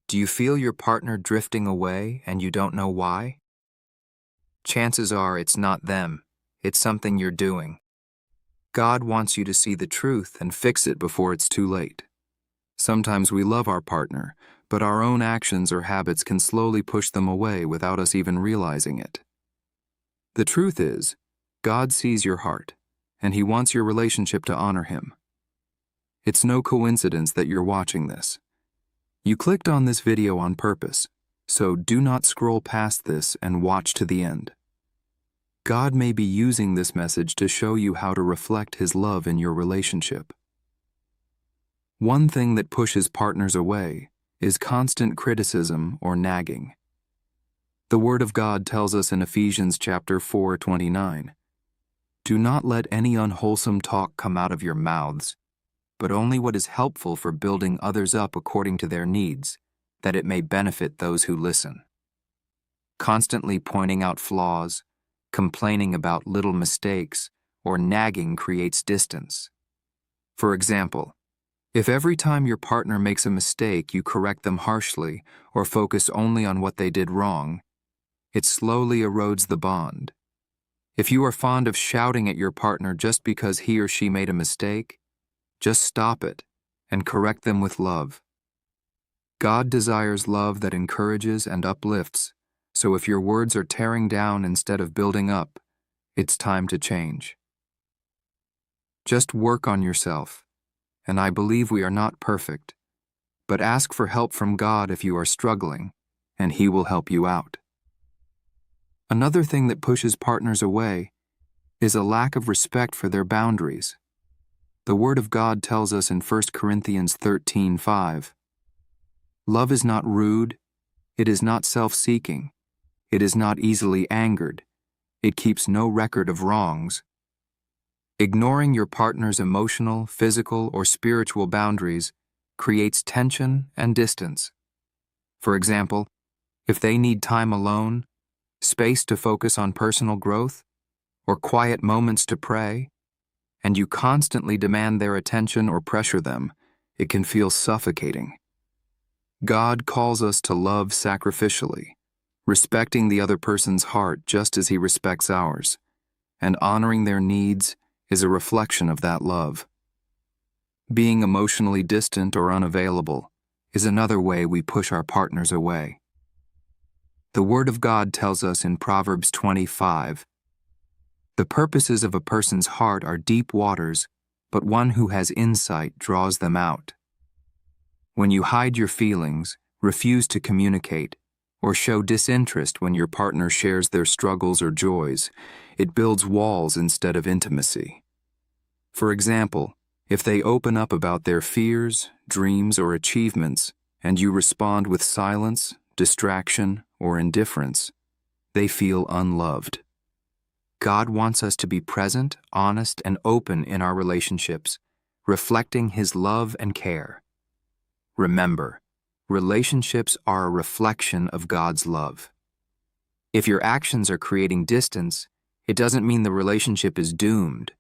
Do you feel your partner drifting away and you don't know why? Chances are it's not them, it's something you're doing. God wants you to see the truth and fix it before it's too late. Sometimes we love our partner, but our own actions or habits can slowly push them away without us even realizing it. The truth is, God sees your heart, and He wants your relationship to honor Him. It's no coincidence that you're watching this. You clicked on this video on purpose, so do not scroll past this and watch to the end. God may be using this message to show you how to reflect His love in your relationship. One thing that pushes partners away is constant criticism or nagging. The Word of God tells us in Ephesians chapter 4:29, "Do not let any unwholesome talk come out of your mouths, but only what is helpful for building others up according to their needs, that it may benefit those who listen." Constantly pointing out flaws, complaining about little mistakes, or nagging creates distance. For example, if every time your partner makes a mistake you correct them harshly or focus only on what they did wrong, it slowly erodes the bond. If you are fond of shouting at your partner just because he or she made a mistake, just stop it and correct them with love. God desires love that encourages and uplifts, so if your words are tearing down instead of building up, it's time to change. Just work on yourself, and I believe we are not perfect, but ask for help from God if you are struggling, and He will help you out. Another thing that pushes partners away is a lack of respect for their boundaries. The Word of God tells us in 1 Corinthians 13:5, "Love is not rude, it is not self-seeking, it is not easily angered, it keeps no record of wrongs." Ignoring your partner's emotional, physical, or spiritual boundaries creates tension and distance. For example, if they need time alone, space to focus on personal growth, or quiet moments to pray, and you constantly demand their attention or pressure them, it can feel suffocating. God calls us to love sacrificially, respecting the other person's heart just as He respects ours, and honoring their needs is a reflection of that love. Being emotionally distant or unavailable is another way we push our partners away. The Word of God tells us in Proverbs 25, "The purposes of a person's heart are deep waters, but one who has insight draws them out." When you hide your feelings, refuse to communicate, or show disinterest when your partner shares their struggles or joys, it builds walls instead of intimacy. For example, if they open up about their fears, dreams, or achievements, and you respond with silence, distraction, or indifference, they feel unloved. God wants us to be present, honest, and open in our relationships, reflecting His love and care. Remember, relationships are a reflection of God's love. If your actions are creating distance, it doesn't mean the relationship is doomed,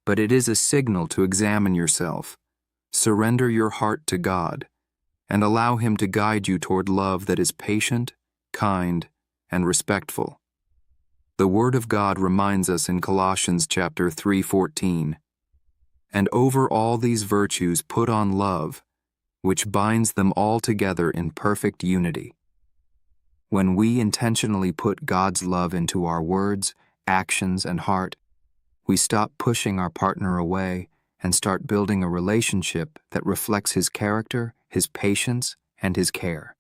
but it is a signal to examine yourself, surrender your heart to God, and allow Him to guide you toward love that is patient, kind, and respectful. The Word of God reminds us in Colossians chapter 3:14, "And over all these virtues put on love, which binds them all together in perfect unity." When we intentionally put God's love into our words, actions, and heart, we stop pushing our partner away and start building a relationship that reflects His character, His patience, and His care.